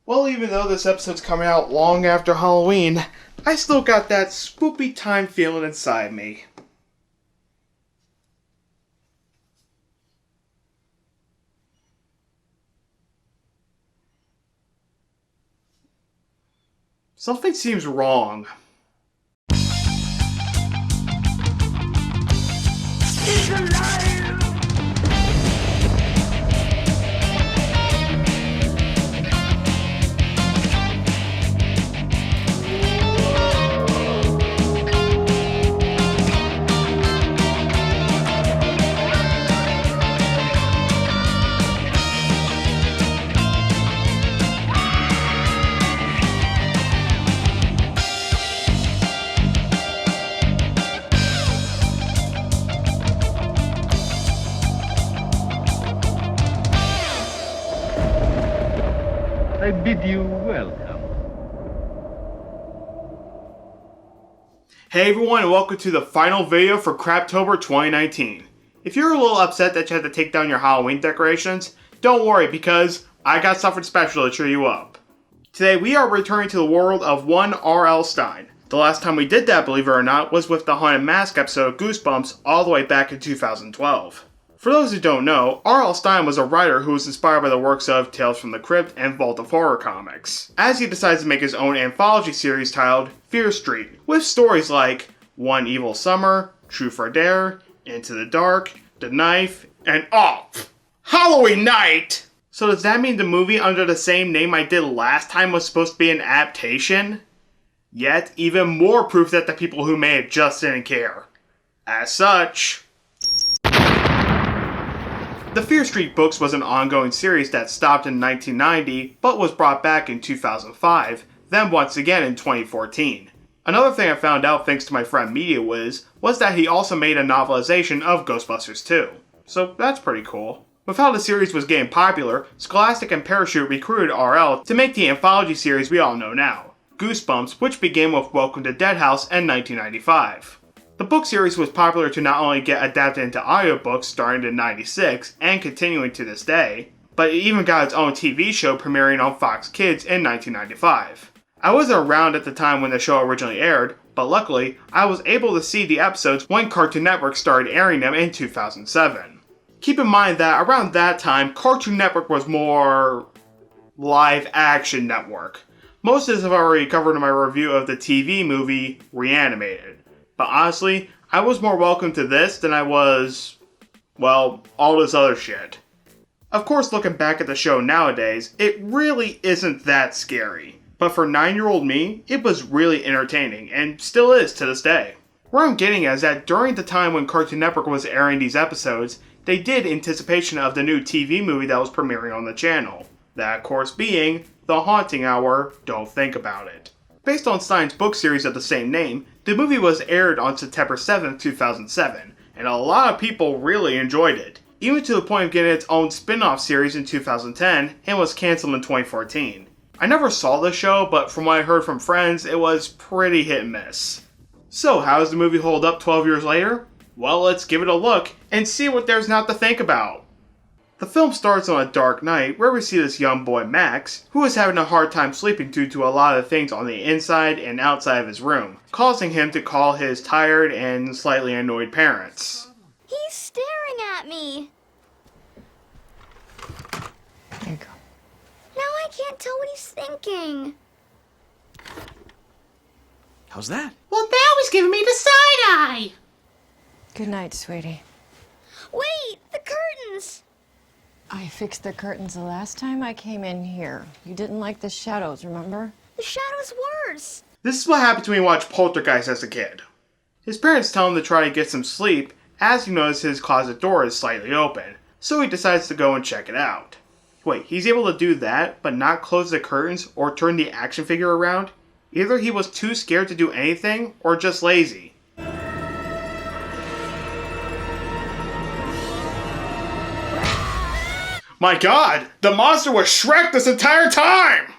Well, even though this episode's coming out long after Halloween, I still got that spoopy time feeling inside me. Something seems wrong. He's alive! I bid you welcome. Hey everyone, and welcome to the final video for Craptober 2019. If you're a little upset that you had to take down your Halloween decorations, don't worry because I got something special to cheer you up. Today we are returning to the world of one R.L. Stine. The last time we did that, believe it or not, was with the Haunted Mask episode of Goosebumps all the way back in 2012. For those who don't know, R.L. Stine was a writer who was inspired by the works of Tales from the Crypt and Vault of Horror comics, as he decides to make his own anthology series titled Fear Street, with stories like One Evil Summer, Truth or Dare, Into the Dark, The Knife, and Halloween Night! So does that mean the movie under the same name I did last time was supposed to be an adaptation? Yet, even more proof that the people who made it just didn't care. As such, the Fear Street books was an ongoing series that stopped in 1990, but was brought back in 2005, then once again in 2014. Another thing I found out thanks to my friend MediaWiz was that he also made a novelization of Ghostbusters 2. So that's pretty cool. With how the series was getting popular, Scholastic and Parachute recruited RL to make the anthology series we all know now, Goosebumps, which began with Welcome to Deadhouse in 1995. The book series was popular to not only get adapted into audiobooks starting in '96 and continuing to this day, but it even got its own TV show premiering on Fox Kids in 1995. I wasn't around at the time when the show originally aired, but luckily, I was able to see the episodes when Cartoon Network started airing them in 2007. Keep in mind that around that time, Cartoon Network was more live action network. Most of this I've already covered in my review of the TV movie Reanimated. But honestly, I was more welcome to this than I was, well, all this other shit. Of course, looking back at the show nowadays, it really isn't that scary. But for 9-year-old me, it was really entertaining, and still is to this day. Where I'm getting at is that during the time when Cartoon Network was airing these episodes, they did anticipation of the new TV movie that was premiering on the channel. That, of course, being The Haunting Hour, Don't Think About It. Based on Stine's book series of the same name, the movie was aired on September 7, 2007, and a lot of people really enjoyed it, even to the point of getting its own spin-off series in 2010 and was cancelled in 2014. I never saw the show, but from what I heard from friends, it was pretty hit and miss. So how does the movie hold up 12 years later? Well, let's give it a look and see what there's not to think about. The film starts on a dark night where we see this young boy Max, who is having a hard time sleeping due to a lot of things on the inside and outside of his room, causing him to call his tired and slightly annoyed parents. He's staring at me. There you go. Now I can't tell what he's thinking. How's that? Well, now he's giving me the side eye! Good night, sweetie. Wait, the curtains! I fixed the curtains the last time I came in here. You didn't like the shadows, remember? The shadow's worse. This is what happens when you watch Poltergeist as a kid. His parents tell him to try to get some sleep as he notices his closet door is slightly open, so he decides to go and check it out. Wait, he's able to do that, but not close the curtains or turn the action figure around? Either he was too scared to do anything, or just lazy. My god! The monster was Shrek this entire time!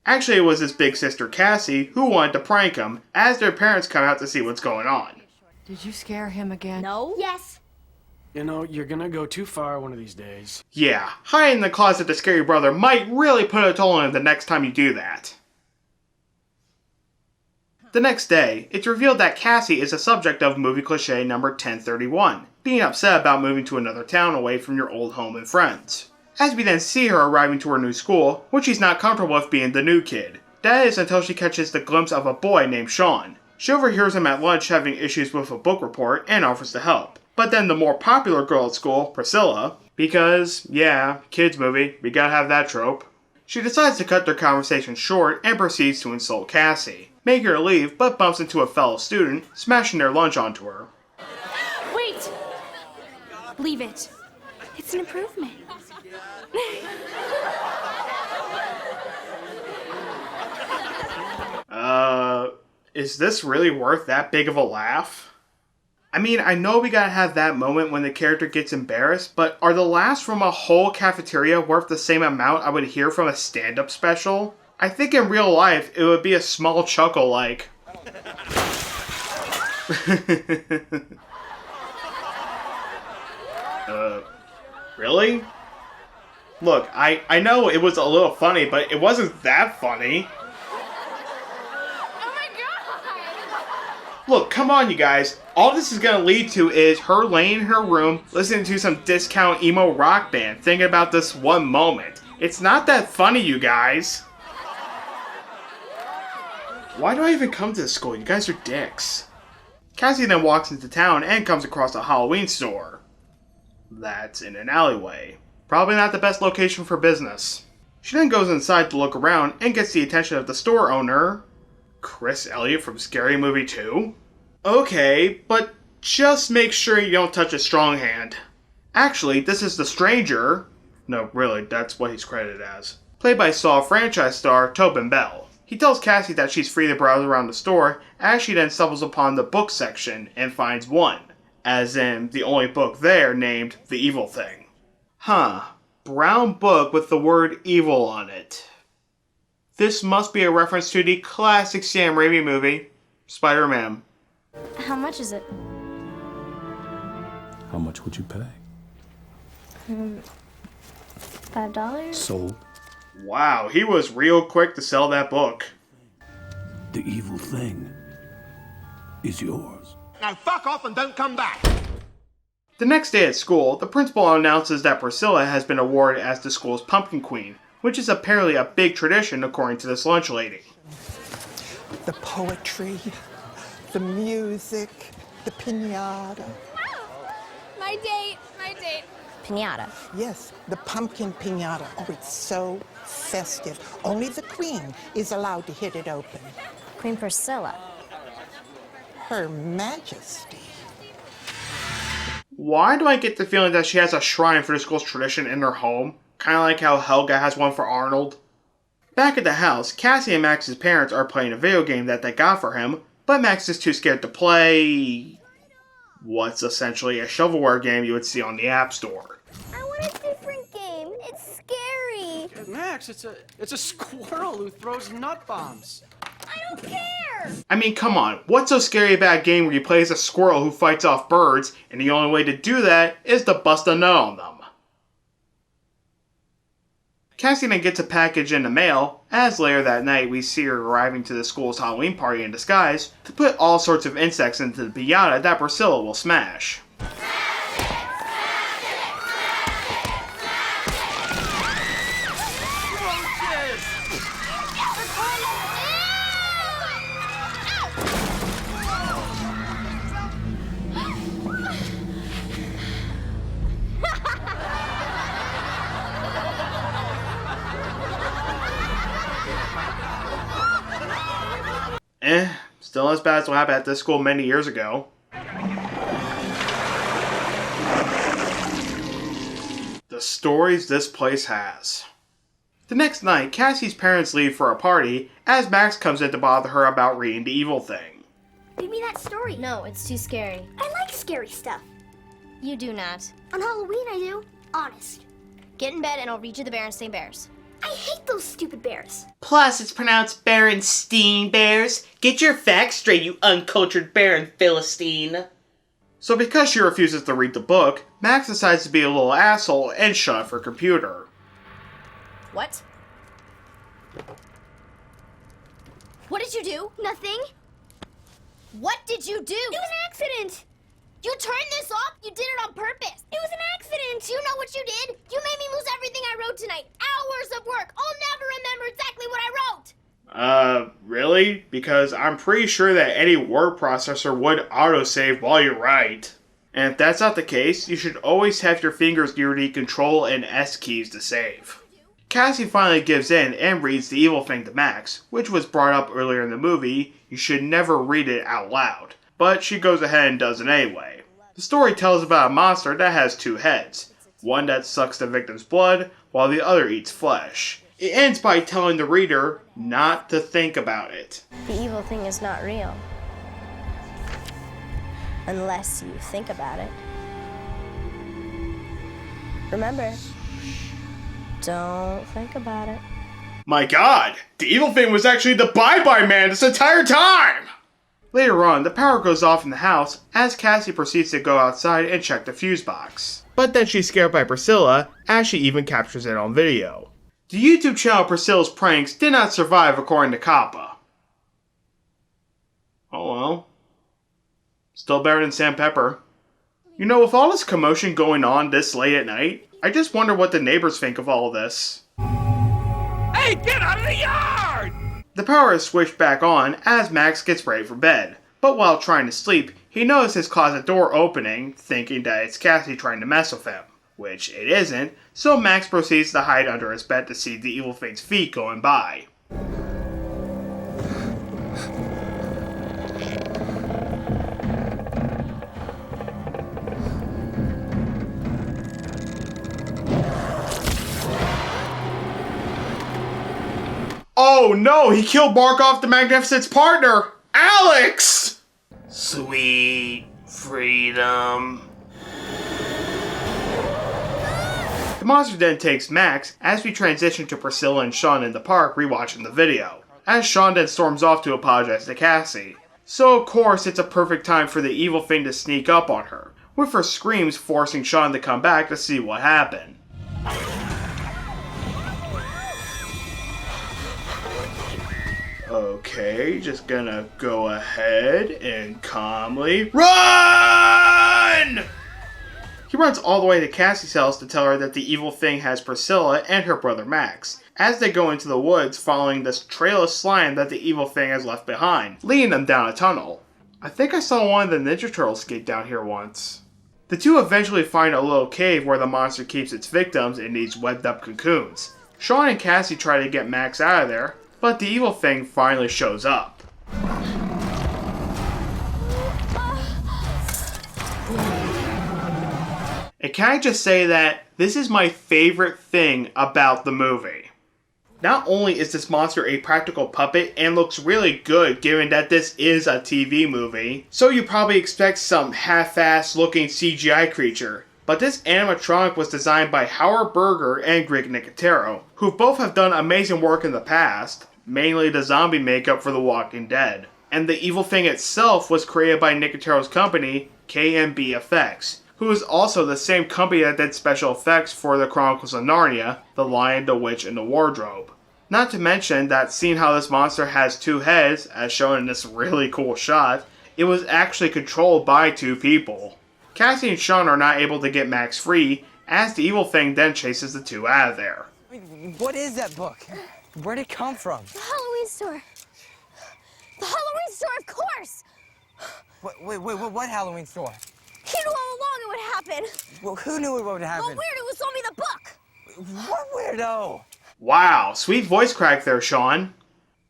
Actually, it was his big sister Cassie who wanted to prank him as their parents come out to see what's going on. Did you scare him again? No? Yes. You know, you're gonna go too far one of these days. Yeah, hiding in the closet the scary brother might really put a toll on him the next time you do that. The next day, it's revealed that Cassie is the subject of movie cliche number 1031, being upset about moving to another town away from your old home and friends. As we then see her arriving to her new school, which she's not comfortable with being the new kid. That is until she catches the glimpse of a boy named Sean. She overhears him at lunch having issues with a book report and offers to help. But then the more popular girl at school, Priscilla, because, yeah, kids movie, we gotta have that trope. She decides to cut their conversation short and proceeds to insult Cassie, making her leave but bumps into a fellow student, smashing their lunch onto her. Wait! Leave it. It's an improvement. Is this really worth that big of a laugh? I mean, I know we gotta have that moment when the character gets embarrassed, but are the laughs from a whole cafeteria worth the same amount I would hear from a stand-up special? I think in real life, it would be a small chuckle like... Really? Look, I know it was a little funny, but it wasn't that funny. Oh my god! Look, come on you guys. All this is gonna lead to is her laying in her room, listening to some discount emo rock band, thinking about this one moment. It's not that funny, you guys. Why do I even come to this school? You guys are dicks. Cassie then walks into town and comes across a Halloween store. That's in an alleyway. Probably not the best location for business. She then goes inside to look around and gets the attention of the store owner, Chris Elliott from Scary Movie 2? Okay, but just make sure you don't touch a strong hand. Actually, this is the stranger. No, really, that's what he's credited as. Played by Saw franchise star Tobin Bell. He tells Cassie that she's free to browse around the store, as she then stumbles upon the book section and finds one. As in, the only book there named The Evil Thing. Huh. Brown book with the word evil on it. This must be a reference to the classic Sam Raimi movie, Spider-Man. How much is it? How much would you pay? $5? Sold. Wow, he was real quick to sell that book. The evil thing is yours. Now fuck off and don't come back. The next day at school, the principal announces that Priscilla has been awarded as the school's pumpkin queen, which is apparently a big tradition according to this lunch lady. The poetry, the music, the piñata. My date. Pinata. Yes, the pumpkin piñata. Oh, it's so festive. Only the queen is allowed to hit it open. Queen Priscilla. Her Majesty. Why do I get the feeling that she has a shrine for the school's tradition in her home? Kinda like how Helga has one for Arnold. Back at the house, Cassie and Max's parents are playing a video game that they got for him, but Max is too scared to play... what's essentially a shovelware game you would see on the App Store. I want a different game. It's scary. Max, it's a squirrel who throws nut bombs. I don't care. I mean, come on, what's so scary about a game where you play as a squirrel who fights off birds, and the only way to do that is to bust a nut on them? Cassie then gets a package in the mail, as later that night we see her arriving to the school's Halloween party in disguise to put all sorts of insects into the piñata that Priscilla will smash. Still as bad as what happened at this school many years ago. The stories this place has. The next night, Cassie's parents leave for a party as Max comes in to bother her about reading The Evil Thing. Read me that story. No, it's too scary. I like scary stuff. You do not. On Halloween I do. Honest. Get in bed and I'll read you the Berenstain Bears. I hate those stupid bears. Plus, it's pronounced Berenstain Bears. Get your facts straight, you uncultured Baron Philistine. So because she refuses to read the book, Max decides to be a little asshole and shut off her computer. What? What did you do? Nothing. What did you do? It was an accident. You turned this off? You did it on purpose. It was an accident. Do you know what you did? You made me lose everything I wrote tonight. Hours of work. I'll never remember exactly what I wrote. Really? Because I'm pretty sure that any word processor would autosave while you write. And if that's not the case, you should always have your fingers near the Control and S keys to save. Cassie finally gives in and reads The Evil Thing to Max, which was brought up earlier in the movie. You should never read it out loud. But she goes ahead and does it anyway. The story tells about a monster that has two heads. One that sucks the victim's blood, while the other eats flesh. It ends by telling the reader not to think about it. The evil thing is not real. Unless you think about it. Remember, don't think about it. My god! The evil thing was actually the Bye-Bye Man this entire time! Later on, the power goes off in the house as Cassie proceeds to go outside and check the fuse box. But then she's scared by Priscilla, as she even captures it on video. The YouTube channel Priscilla's Pranks did not survive according to Kappa. Oh well. Still better than Sam Pepper. You know, with all this commotion going on this late at night, I just wonder what the neighbors think of all of this. Hey, get out of the yard! The power is switched back on as Max gets ready for bed, but while trying to sleep, he notices his closet door opening, thinking that it's Cassie trying to mess with him, which it isn't, so Max proceeds to hide under his bed to see the evil thing's feet going by. Oh no, he killed Markov the Magnificent's partner, Alex! Sweet freedom. The monster then takes Max as we transition to Priscilla and Sean in the park rewatching the video, as Sean then storms off to apologize to Cassie. So of course it's a perfect time for the evil thing to sneak up on her, with her screams forcing Sean to come back to see what happened. Okay, just gonna go ahead and calmly RUN! He runs all the way to Cassie's house to tell her that the evil thing has Priscilla and her brother Max, as they go into the woods following this trail of slime that the evil thing has left behind, leading them down a tunnel. I think I saw one of the Ninja Turtles skate down here once. The two eventually find a little cave where the monster keeps its victims in these webbed up cocoons. Sean and Cassie try to get Max out of there, but the evil thing finally shows up. And can I just say that this is my favorite thing about the movie. Not only is this monster a practical puppet and looks really good given that this is a TV movie, so you probably expect some half-assed looking CGI creature. But this animatronic was designed by Howard Berger and Greg Nicotero, who both have done amazing work in the past, mainly the zombie makeup for The Walking Dead. And the evil thing itself was created by Nicotero's company, KMB Effects, who is also the same company that did special effects for The Chronicles of Narnia, The Lion, the Witch, and the Wardrobe. Not to mention that seeing how this monster has two heads, as shown in this really cool shot, it was actually controlled by two people. Cassie and Sean are not able to get Max free, as the evil thing then chases the two out of there. What is that book? Where'd it come from? The Halloween store. The Halloween store, of course! Wait, what Halloween store? He knew all along it would happen. Well, who knew it would happen? The weirdo who sold me the book. What weirdo? Wow, sweet voice crack there, Sean.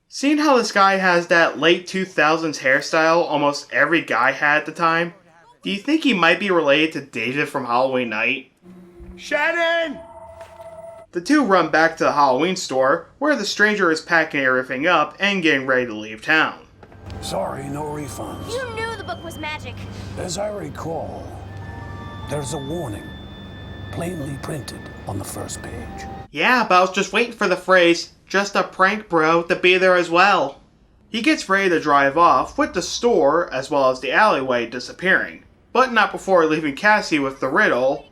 Seeing how this guy has that late 2000s hairstyle almost every guy had at the time, do you think he might be related to David from Halloween Night? Shannon! The two run back to the Halloween store, where the stranger is packing everything up and getting ready to leave town. Sorry, no refunds. You knew the book was magic. As I recall, there's a warning, plainly printed on the first page. Yeah, but I was just waiting for the phrase, "just a prank bro," to be there as well. He gets ready to drive off, with the store, as well as the alleyway, disappearing. but not before leaving Cassie with the riddle.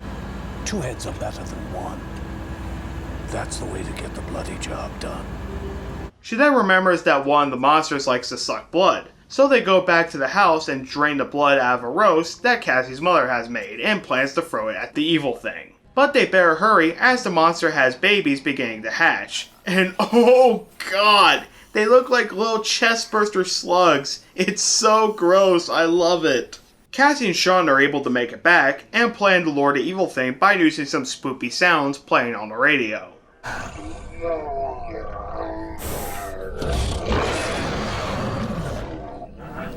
2 heads are better than 1. That's the way to get the bloody job done. She then remembers that one of the monsters likes to suck blood, so they go back to the house and drain the blood out of a roast that Cassie's mother has made and plans to throw it at the evil thing. But they better hurry as the monster has babies beginning to hatch. And oh god, they look like little chestburster slugs. It's so gross, I love it. Cassie and Sean are able to make it back and plan to lure the evil thing by using some spoopy sounds playing on the radio.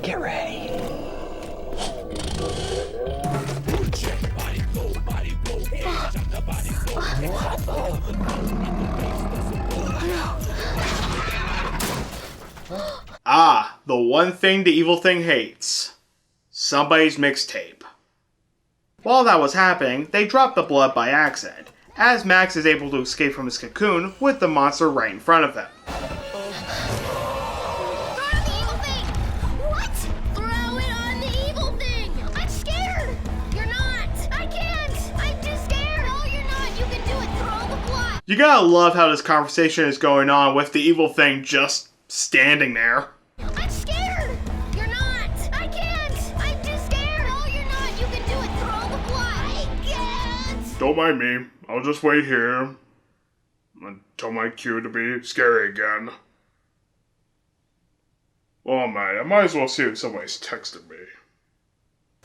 Get ready. Ah, the one thing the evil thing hates. Somebody's mixtape. While that was happening, they dropped the blood by accident, as Max is able to escape from his cocoon with the monster right in front of him. You gotta love how this conversation is going on with the evil thing just standing there. I'm scared! You're not! I can't! I'm too scared! Oh, you're not! You can do it! Throw the blood! I can't! Don't mind me. I'll just wait here until my cue to be scary again. Oh man, I might as well see if somebody's texting me.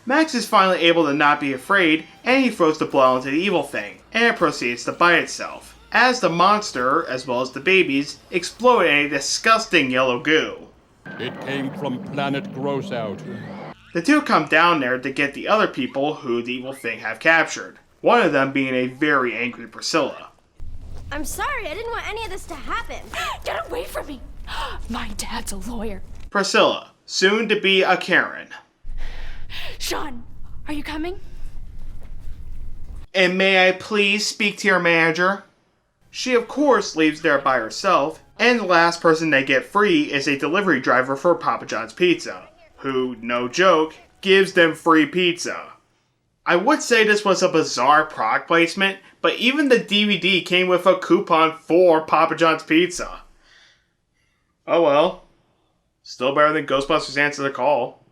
Max is finally able to not be afraid, and he throws the blood onto the evil thing, and it proceeds to bite itself, as the monster, as well as the babies, explode in a disgusting yellow goo. It came from planet Grossout. The two come down there to get the other people who the evil thing have captured, one of them being a very angry Priscilla. I'm sorry, I didn't want any of this to happen. Get away from me! My dad's a lawyer. Priscilla, soon to be a Karen. Sean, are you coming? And may I please speak to your manager? She of course leaves there by herself, and the last person they get free is a delivery driver for Papa John's Pizza, who, no joke, gives them free pizza. I would say this was a bizarre product placement, but even the DVD came with a coupon for Papa John's Pizza. Oh well. Still better than Ghostbusters Answer the Call.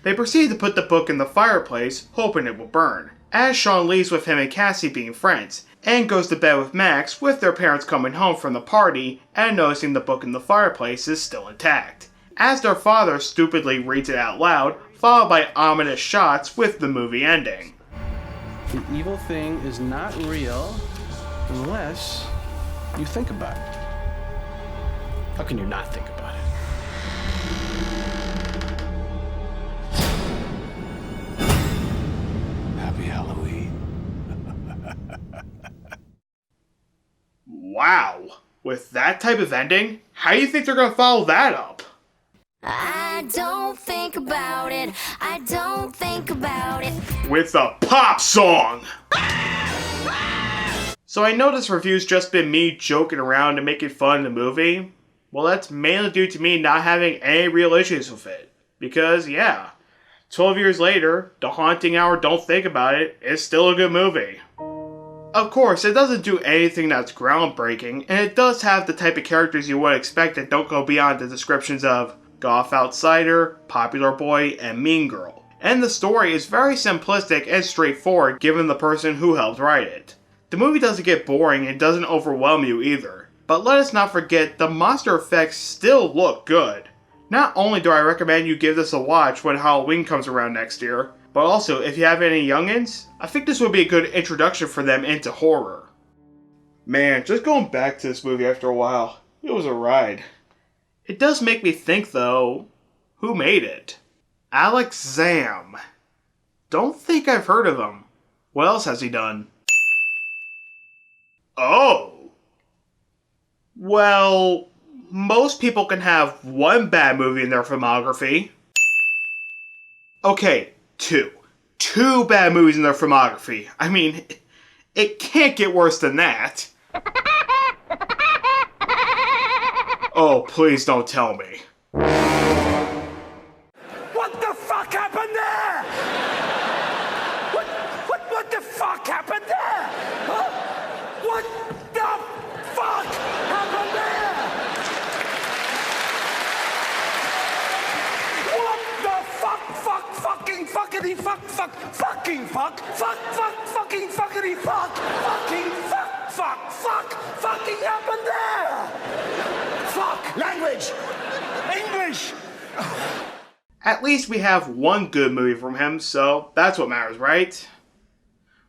They proceed to put the book in the fireplace, hoping it will burn, as Sean leaves with him and Cassie being friends, and goes to bed with Max with their parents coming home from the party and noticing the book in the fireplace is still intact, as their father stupidly reads it out loud, followed by ominous shots with the movie ending. The evil thing is not real unless you think about it. How can you not think about it? Happy Halloween. Wow. With that type of ending, how do you think they're gonna follow that up? I don't think about it. I don't think about it. With a pop song! So I know this review's just been me joking around and making fun of the movie. Well, that's mainly due to me not having any real issues with it. Because, yeah, 12 years later, The Haunting Hour Don't Think About It is still a good movie. Of course, it doesn't do anything that's groundbreaking, and it does have the type of characters you would expect that don't go beyond the descriptions of goth outsider, popular boy, and mean girl. And the story is very simplistic and straightforward given the person who helped write it. The movie doesn't get boring and doesn't overwhelm you either. But let us not forget, the monster effects still look good. Not only do I recommend you give this a watch when Halloween comes around next year, but also if you have any youngins, I think this would be a good introduction for them into horror. Man, just going back to this movie after a while, it was a ride. It does make me think though, who made it? Alex Zam. Don't think I've heard of him. What else has he done? Oh! Well, most people can have one bad movie in their filmography. Okay, two. Two bad movies in their filmography. I mean, it can't get worse than that. Oh, please don't tell me. What the fuck happened there? fucking fuck, fucking fuckity fuck, fucking fuck, fucking happened there! Fuck! Language! English! At least we have one good movie from him, so that's what matters, right?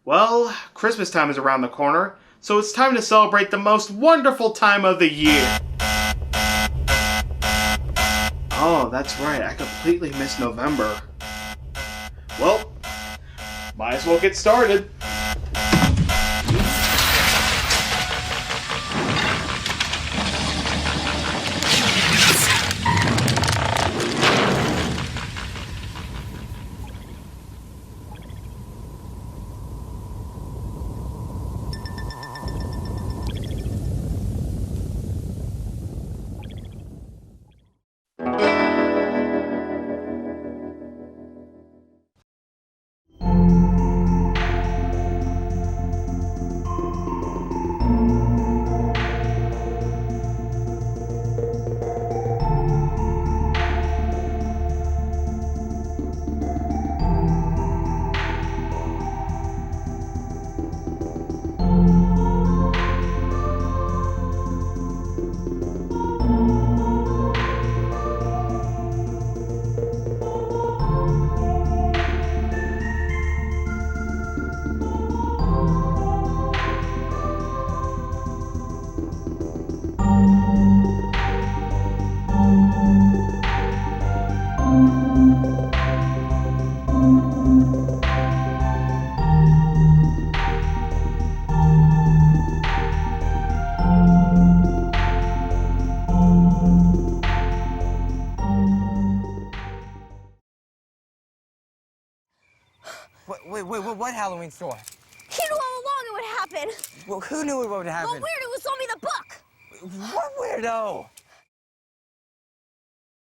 Well, Christmas time is around the corner, so it's time to celebrate the most wonderful time of the year. Oh, that's right, I completely missed November. Well, might as well get started. Wait, what Halloween store? He knew all along it would happen. Well, who knew it would happen? Well, Weirdo who sold me the book. What weirdo?